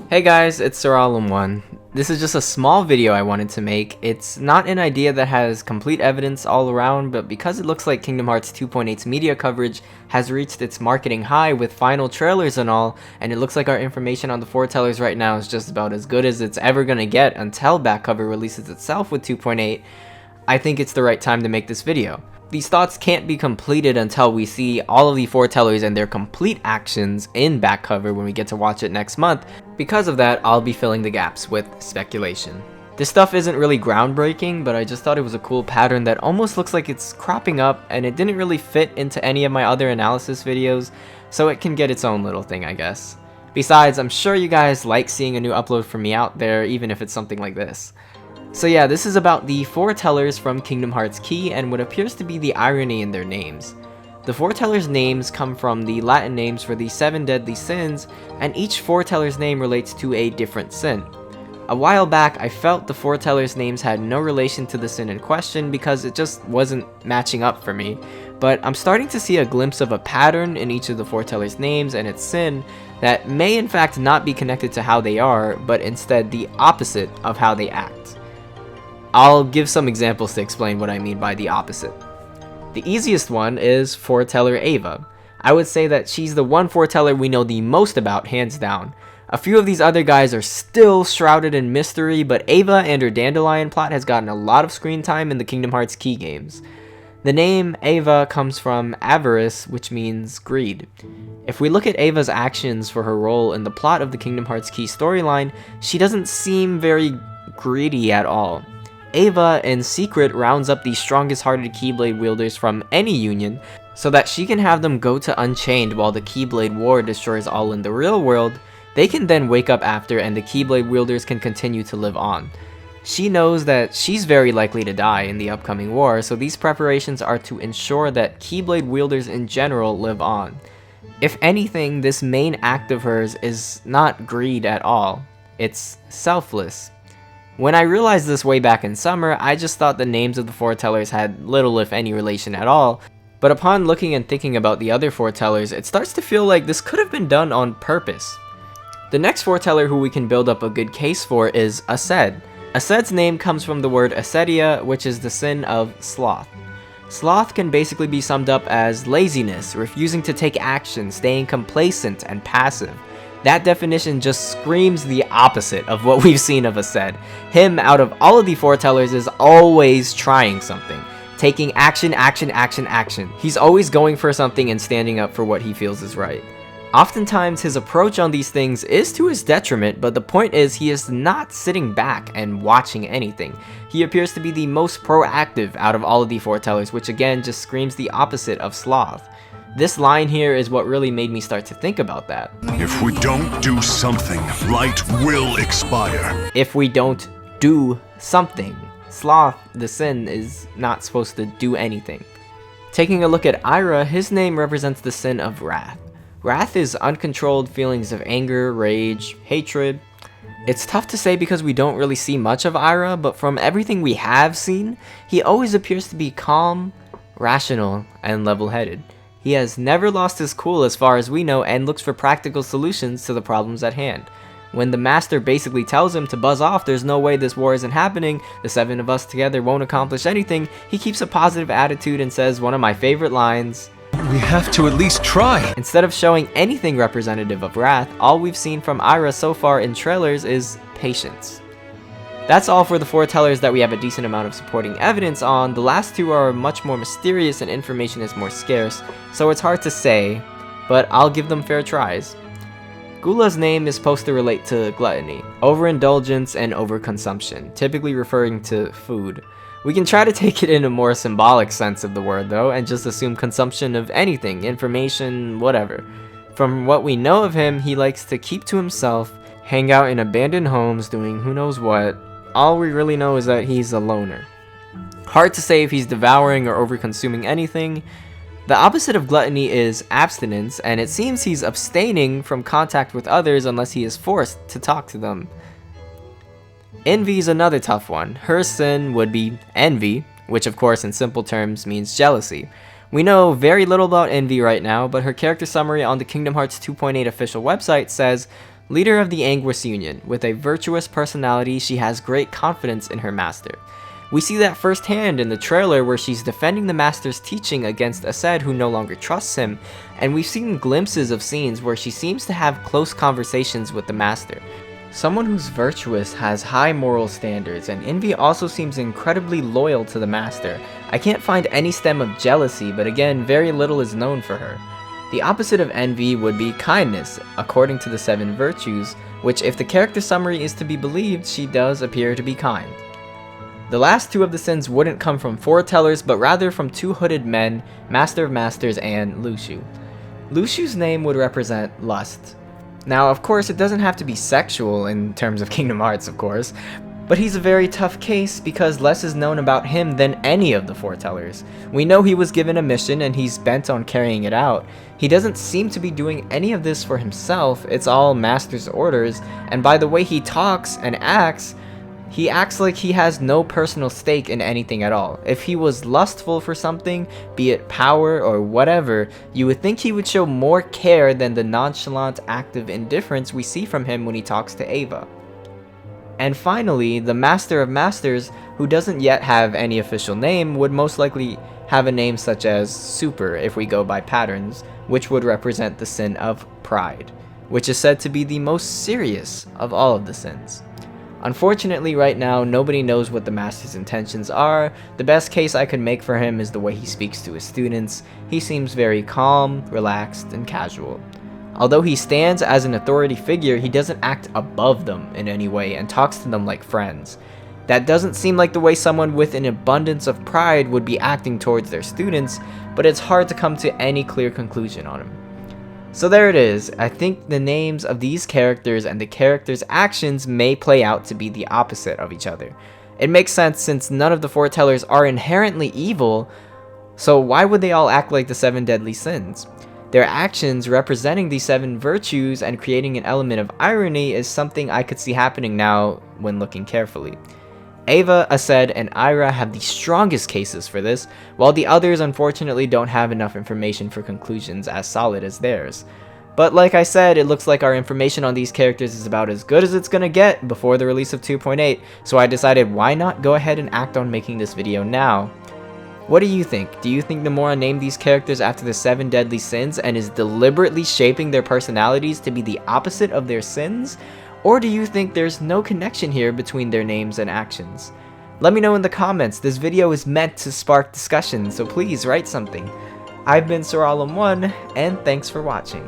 Hey guys, it's SirAlum1. This is just a small video I wanted to make. It's not an idea that has complete evidence all around, but because it looks like Kingdom Hearts 2.8's media coverage has reached its marketing high with final trailers and all, and it looks like our information on the Foretellers right now is just about as good as it's ever gonna get until back cover releases itself with 2.8, I think it's the right time to make this video. These thoughts can't be completed until we see all of the Foretellers and their complete actions in back cover when we get to watch it next month. Because of that, I'll be filling the gaps with speculation. This stuff isn't really groundbreaking, but I just thought it was a cool pattern that almost looks like it's cropping up, and it didn't really fit into any of my other analysis videos, so it can get its own little thing, I guess. Besides, I'm sure you guys like seeing a new upload from me out there, even if it's something like this. So yeah, this is about the Foretellers from Kingdom Hearts Key and what appears to be the irony in their names. The Foretellers' names come from the Latin names for the 7 deadly sins, and each Foreteller's name relates to a different sin. A while back, I felt the Foretellers' names had no relation to the sin in question because it just wasn't matching up for me, but I'm starting to see a glimpse of a pattern in each of the Foretellers' names and its sin that may in fact not be connected to how they are, but instead the opposite of how they act. I'll give some examples to explain what I mean by the opposite. The easiest one is Foreteller Ava. I would say that she's the one Foreteller we know the most about, hands down. A few of these other guys are still shrouded in mystery, but Ava and her Dandelion plot has gotten a lot of screen time in the Kingdom Hearts Key games. The name Ava comes from avarice, which means greed. If we look at Ava's actions for her role in the plot of the Kingdom Hearts Key storyline, she doesn't seem very greedy at all. Ava, in secret, rounds up the strongest hearted Keyblade wielders from any union so that she can have them go to Unchained while the Keyblade War destroys all in the real world. They can then wake up after and the Keyblade wielders can continue to live on. She knows that she's very likely to die in the upcoming war, so these preparations are to ensure that Keyblade wielders in general live on. If anything, this main act of hers is not greed at all, it's selfless. When I realized this way back in summer, I just thought the names of the Foretellers had little if any relation at all, but upon looking and thinking about the other Foretellers, it starts to feel like this could have been done on purpose. The next Foreteller who we can build up a good case for is Aced. Aced's name comes from the word acedia, which is the sin of sloth. Sloth can basically be summed up as laziness, refusing to take action, staying complacent and passive. That definition just screams the opposite of what we've seen of Aced. Him, out of all of the Foretellers, is always trying something. Taking action, action, action, action. He's always going for something and standing up for what he feels is right. Oftentimes, his approach on these things is to his detriment, but the point is he is not sitting back and watching anything. He appears to be the most proactive out of all of the Foretellers, which again just screams the opposite of sloth. This line here is what really made me start to think about that. If we don't do something, light will expire. If we don't do something. Sloth, the sin, is not supposed to do anything. Taking a look at Ira, his name represents the sin of wrath. Wrath is uncontrolled feelings of anger, rage, hatred. It's tough to say because we don't really see much of Ira, but from everything we have seen, he always appears to be calm, rational, and level-headed. He has never lost his cool as far as we know and looks for practical solutions to the problems at hand. When the master basically tells him to buzz off, there's no way this war isn't happening, the 7 of us together won't accomplish anything, he keeps a positive attitude and says one of my favorite lines, "We have to at least try." Instead of showing anything representative of wrath, all we've seen from Ira so far in trailers is patience. That's all for the Foretellers that we have a decent amount of supporting evidence on. The last two are much more mysterious and information is more scarce, so it's hard to say, but I'll give them fair tries. Gula's name is supposed to relate to gluttony, overindulgence, and overconsumption, typically referring to food. We can try to take it in a more symbolic sense of the word though, and just assume consumption of anything, information, whatever. From what we know of him, he likes to keep to himself, hang out in abandoned homes doing who knows what. All we really know is that he's a loner. Hard to say if he's devouring or overconsuming anything. The opposite of gluttony is abstinence, and it seems he's abstaining from contact with others unless he is forced to talk to them. Envy is another tough one. Her sin would be envy, which of course in simple terms means jealousy. We know very little about Envy right now, but her character summary on the Kingdom Hearts 2.8 official website says, "Leader of the Anguis Union, with a virtuous personality, she has great confidence in her master." We see that firsthand in the trailer where she's defending the master's teaching against Aced, who no longer trusts him, and we've seen glimpses of scenes where she seems to have close conversations with the master. Someone who's virtuous has high moral standards, and Envy also seems incredibly loyal to the master. I can't find any stem of jealousy, but again, very little is known for her. The opposite of envy would be kindness, according to the 7 virtues, which if the character summary is to be believed, she does appear to be kind. The last 2 of the sins wouldn't come from Foretellers, but rather from 2 hooded men, Master of Masters and Lushu. Lushu's name would represent lust. Now, of course, it doesn't have to be sexual in terms of Kingdom Hearts, of course, but he's a very tough case because less is known about him than any of the Foretellers. We know he was given a mission and he's bent on carrying it out. He doesn't seem to be doing any of this for himself, it's all Master's orders, and by the way he talks and acts, he acts like he has no personal stake in anything at all. If he was lustful for something, be it power or whatever, you would think he would show more care than the nonchalant active indifference we see from him when he talks to Ava. And finally, the Master of Masters, who doesn't yet have any official name, would most likely have a name such as Super if we go by patterns, which would represent the sin of pride, which is said to be the most serious of all of the sins. Unfortunately, right now, nobody knows what the Master's intentions are. The best case I could make for him is the way he speaks to his students. He seems very calm, relaxed, and casual. Although he stands as an authority figure, he doesn't act above them in any way and talks to them like friends. That doesn't seem like the way someone with an abundance of pride would be acting towards their students, but it's hard to come to any clear conclusion on him. So there it is. I think the names of these characters and the characters' actions may play out to be the opposite of each other. It makes sense since none of the Foretellers are inherently evil, so why would they all act like the 7 deadly sins? Their actions representing these 7 virtues and creating an element of irony is something I could see happening now when looking carefully. Ava, Aced, and Ira have the strongest cases for this, while the others unfortunately don't have enough information for conclusions as solid as theirs. But like I said, it looks like our information on these characters is about as good as it's gonna get before the release of 2.8, so I decided why not go ahead and act on making this video now. What do you think? Do you think Nomura named these characters after the 7 deadly sins and is deliberately shaping their personalities to be the opposite of their sins? Or do you think there's no connection here between their names and actions? Let me know in the comments. This video is meant to spark discussion, so please write something. I've been SirAlum1, and thanks for watching.